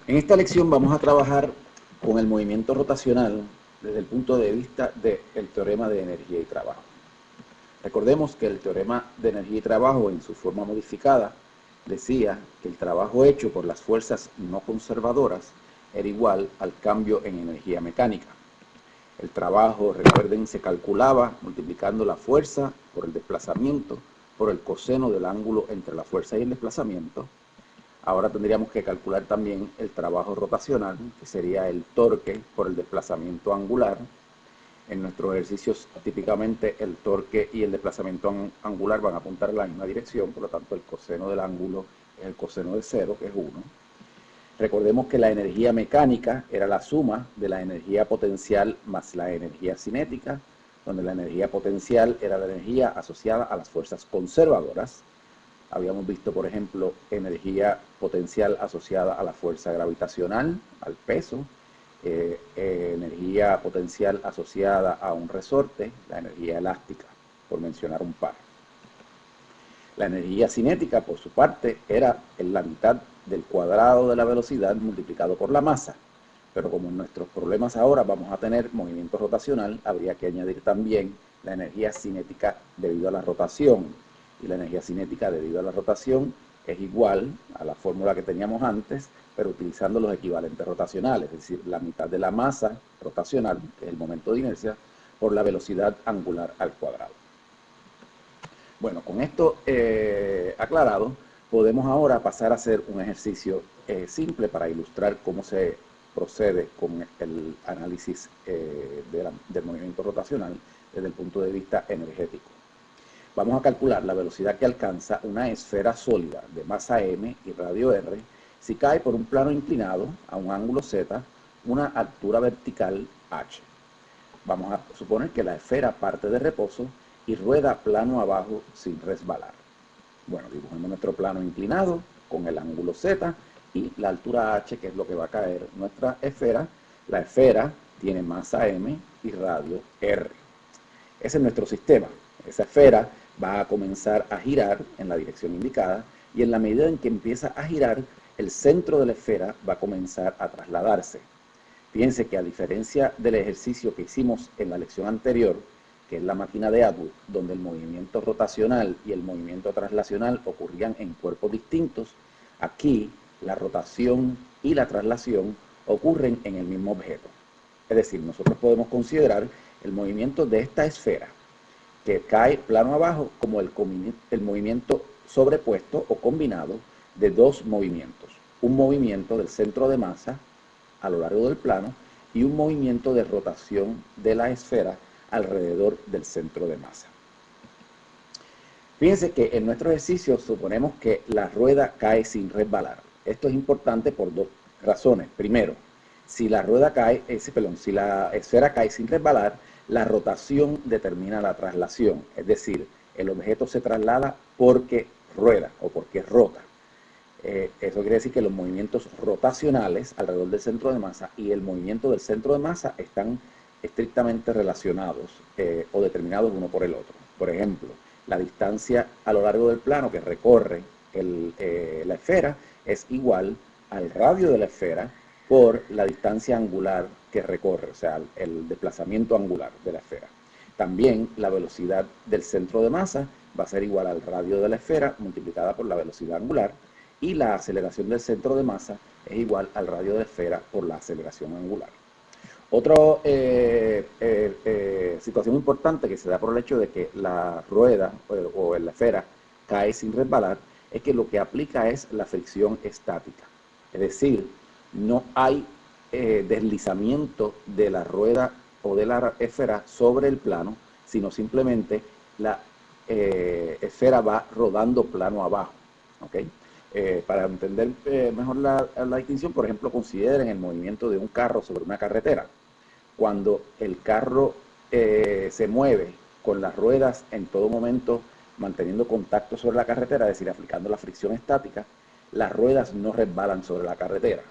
En esta lección vamos a trabajar con el movimiento rotacional desde el punto de vista del teorema de energía y trabajo. Recordemos que el teorema de energía y trabajo en su forma modificada decía que el trabajo hecho por las fuerzas no conservadoras era igual al cambio en energía mecánica. El trabajo, recuerden, se calculaba multiplicando la fuerza por el desplazamiento por el coseno del ángulo entre la fuerza y el desplazamiento. Ahora tendríamos que calcular también el trabajo rotacional, que sería el torque por el desplazamiento angular. En nuestros ejercicios, típicamente el torque y el desplazamiento angular van a apuntar en la misma dirección, por lo tanto el coseno del ángulo es el coseno de 0, que es 1. Recordemos que la energía mecánica era la suma de la energía potencial más la energía cinética, donde la energía potencial era la energía asociada a las fuerzas conservadoras. Habíamos visto, por ejemplo, energía potencial asociada a la fuerza gravitacional, al peso, energía potencial asociada a un resorte, la energía elástica, por mencionar un par. La energía cinética, por su parte, era la mitad del cuadrado de la velocidad multiplicado por la masa. Pero como en nuestros problemas ahora vamos a tener movimiento rotacional, habría que añadir también la energía cinética debido a la rotación. Y la energía cinética debido a la rotación es igual a la fórmula que teníamos antes, pero utilizando los equivalentes rotacionales, es decir, la mitad de la masa rotacional, que es el momento de inercia, por la velocidad angular al cuadrado. Bueno, con esto aclarado, podemos ahora pasar a hacer un ejercicio simple para ilustrar cómo se procede con el análisis del movimiento rotacional desde el punto de vista energético. Vamos a calcular la velocidad que alcanza una esfera sólida de masa m y radio r si cae por un plano inclinado a un ángulo z, una altura vertical h. Vamos a suponer que la esfera parte de reposo y rueda plano abajo sin resbalar. Bueno, dibujemos nuestro plano inclinado con el ángulo z y la altura h, que es lo que va a caer nuestra esfera. La esfera tiene masa m y radio r. Ese es nuestro sistema. Esa esfera va a comenzar a girar en la dirección indicada y en la medida en que empieza a girar, el centro de la esfera va a comenzar a trasladarse. Fíjense que a diferencia del ejercicio que hicimos en la lección anterior, que es la máquina de Atwood, donde el movimiento rotacional y el movimiento traslacional ocurrían en cuerpos distintos, aquí la rotación y la traslación ocurren en el mismo objeto. Es decir, nosotros podemos considerar el movimiento de esta esfera que cae plano abajo como el movimiento sobrepuesto o combinado de dos movimientos. Un movimiento del centro de masa a lo largo del plano y un movimiento de rotación de la esfera alrededor del centro de masa. Fíjense que en nuestro ejercicio suponemos que la rueda cae sin resbalar. Esto es importante por dos razones. Primero, si la esfera cae sin resbalar, la rotación determina la traslación, es decir, el objeto se traslada porque rueda o porque rota. Eso quiere decir que los movimientos rotacionales alrededor del centro de masa y el movimiento del centro de masa están estrictamente relacionados o determinados uno por el otro. Por ejemplo, la distancia a lo largo del plano que recorre la esfera es igual al radio de la esfera por la distancia angular que recorre, o sea, el desplazamiento angular de la esfera. También la velocidad del centro de masa va a ser igual al radio de la esfera multiplicada por la velocidad angular, y la aceleración del centro de masa es igual al radio de la esfera por la aceleración angular. Otra situación importante que se da por el hecho de que la rueda o la esfera cae sin resbalar es que lo que aplica es la fricción estática. Es decir, no hay deslizamiento de la rueda o de la esfera sobre el plano, sino simplemente la esfera va rodando plano abajo. ¿Okay? Para entender mejor la distinción, por ejemplo, consideren el movimiento de un carro sobre una carretera. Cuando el carro se mueve con las ruedas en todo momento manteniendo contacto sobre la carretera, es decir, aplicando la fricción estática, las ruedas no resbalan sobre la carretera.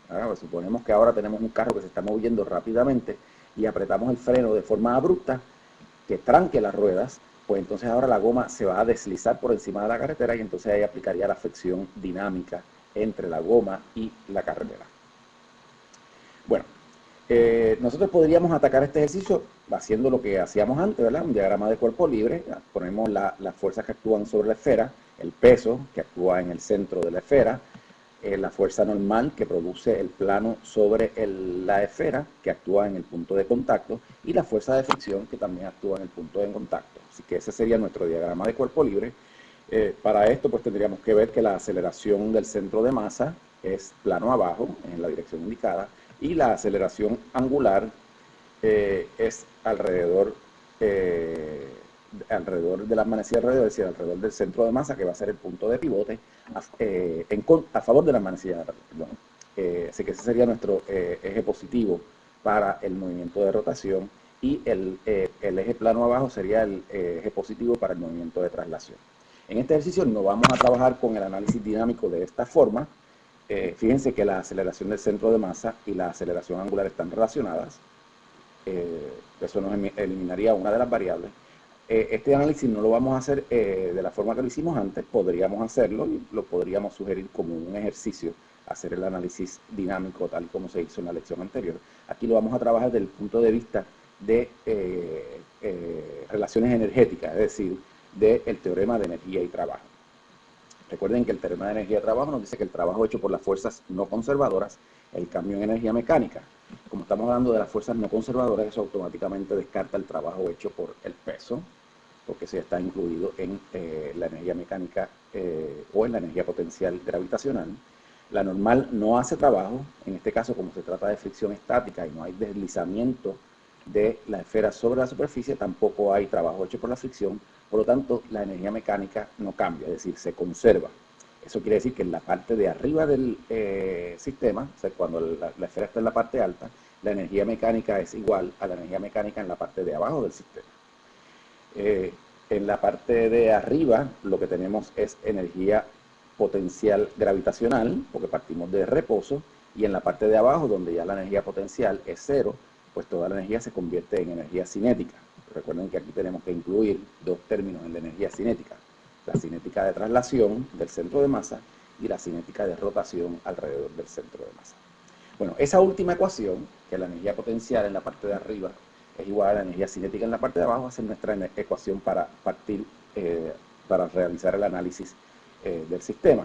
Pues suponemos que ahora tenemos un carro que se está moviendo rápidamente y apretamos el freno de forma abrupta que tranque las ruedas, pues entonces ahora la goma se va a deslizar por encima de la carretera y entonces ahí aplicaría la fricción dinámica entre la goma y la carretera. Bueno, nosotros podríamos atacar este ejercicio haciendo lo que hacíamos antes, ¿verdad? Un diagrama de cuerpo libre, ponemos las fuerzas que actúan sobre la esfera, el peso que actúa en el centro de la esfera, la fuerza normal que produce el plano sobre la esfera, que actúa en el punto de contacto, y la fuerza de fricción que también actúa en el punto de contacto. Así que ese sería nuestro diagrama de cuerpo libre. Para esto pues tendríamos que ver que la aceleración del centro de masa es plano abajo, en la dirección indicada, y la aceleración angular es alrededor de la manecilla alrededor, es decir, alrededor del centro de masa, que va a ser el punto de pivote a favor de la manecilla. Así que ese sería nuestro eje positivo para el movimiento de rotación, y el eje plano abajo sería el eje positivo para el movimiento de traslación. En este ejercicio no vamos a trabajar con el análisis dinámico de esta forma. Fíjense que la aceleración del centro de masa y la aceleración angular están relacionadas. Eso nos eliminaría una de las variables. Este análisis no lo vamos a hacer de la forma que lo hicimos antes. Podríamos hacerlo y lo podríamos sugerir como un ejercicio, hacer el análisis dinámico tal como se hizo en la lección anterior. Aquí lo vamos a trabajar desde el punto de vista de relaciones energéticas, es decir, del teorema de energía y trabajo. Recuerden que el teorema de energía y trabajo nos dice que el trabajo hecho por las fuerzas no conservadoras es el cambio en energía mecánica. Como estamos hablando de las fuerzas no conservadoras, eso automáticamente descarta el trabajo hecho por el peso, porque eso ya está incluido en la energía mecánica o en la energía potencial gravitacional. La normal no hace trabajo, en este caso como se trata de fricción estática y no hay deslizamiento de la esfera sobre la superficie, tampoco hay trabajo hecho por la fricción, por lo tanto la energía mecánica no cambia, es decir, se conserva. Eso quiere decir que en la parte de arriba del sistema, o sea, cuando la esfera está en la parte alta, la energía mecánica es igual a la energía mecánica en la parte de abajo del sistema. En la parte de arriba lo que tenemos es energía potencial gravitacional, porque partimos de reposo, y en la parte de abajo, donde ya la energía potencial es cero, pues toda la energía se convierte en energía cinética. Recuerden que aquí tenemos que incluir dos términos en la energía cinética: la cinética de traslación del centro de masa y la cinética de rotación alrededor del centro de masa. Bueno, esa última ecuación, que la energía potencial en la parte de arriba es igual a la energía cinética en la parte de abajo, va a ser nuestra ecuación para para realizar el análisis del sistema.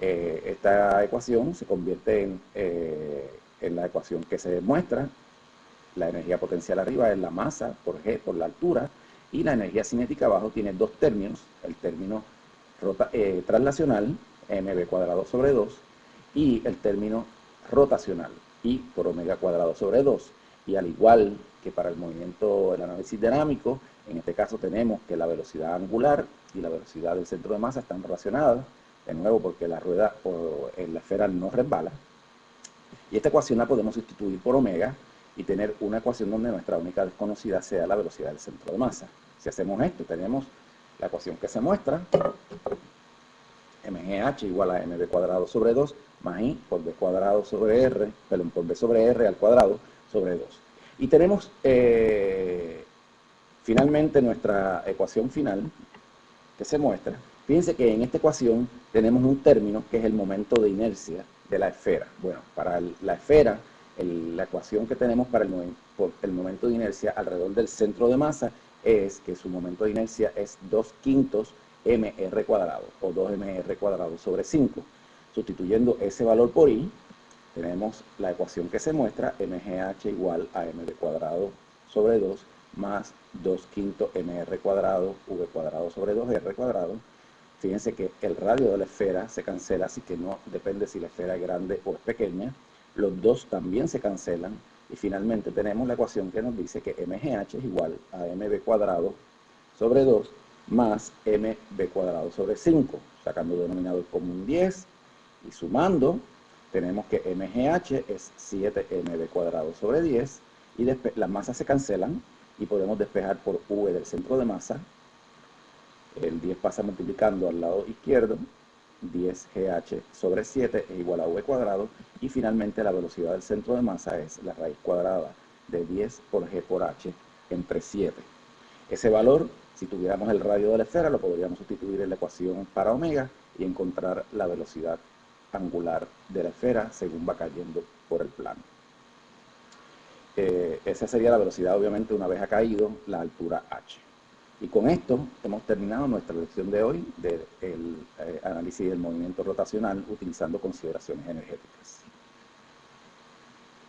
Esta ecuación se convierte en la ecuación que se demuestra. La energía potencial arriba es la masa por G, por la altura, y la energía cinética abajo tiene dos términos: el término traslacional, mv cuadrado sobre 2, y el término rotacional, I por omega cuadrado sobre 2. Y al igual que para el movimiento, el análisis dinámico, en este caso tenemos que la velocidad angular y la velocidad del centro de masa están relacionadas, de nuevo porque la rueda o la esfera no resbala. Y esta ecuación la podemos sustituir por omega y tener una ecuación donde nuestra única desconocida sea la velocidad del centro de masa. Si hacemos esto, tenemos la ecuación que se muestra: mgh igual a mv cuadrado sobre 2 más i por b cuadrado sobre r, perdón, por b sobre r al cuadrado sobre 2. Y tenemos finalmente nuestra ecuación final que se muestra. Fíjense que en esta ecuación tenemos un término que es el momento de inercia de la esfera. Bueno, para la esfera, la ecuación que tenemos para el momento de inercia alrededor del centro de masa es que su momento de inercia es 2/5 mr cuadrado o 2mr cuadrado sobre 5. Sustituyendo ese valor por i, tenemos la ecuación que se muestra: mgh igual a mv cuadrado sobre 2 más 2/5 mr cuadrado v cuadrado sobre 2r cuadrado. Fíjense que el radio de la esfera se cancela, así que no depende si la esfera es grande o es pequeña. Los dos también se cancelan. Y finalmente tenemos la ecuación que nos dice que mgh es igual a mv cuadrado sobre 2 más mv cuadrado sobre 5. Sacando denominador común 10 y sumando, tenemos que mgh es 7mv cuadrado sobre 10. Y las masas se cancelan y podemos despejar por v del centro de masa. El 10 pasa multiplicando al lado izquierdo, 10gh sobre 7 es igual a v cuadrado, y finalmente la velocidad del centro de masa es la raíz cuadrada de 10 por g por h entre 7. Ese valor, si tuviéramos el radio de la esfera, lo podríamos sustituir en la ecuación para omega y encontrar la velocidad angular de la esfera según va cayendo por el plano. Esa sería la velocidad, obviamente, una vez ha caído la altura h. Y con esto hemos terminado nuestra lección de hoy del análisis del movimiento rotacional utilizando consideraciones energéticas.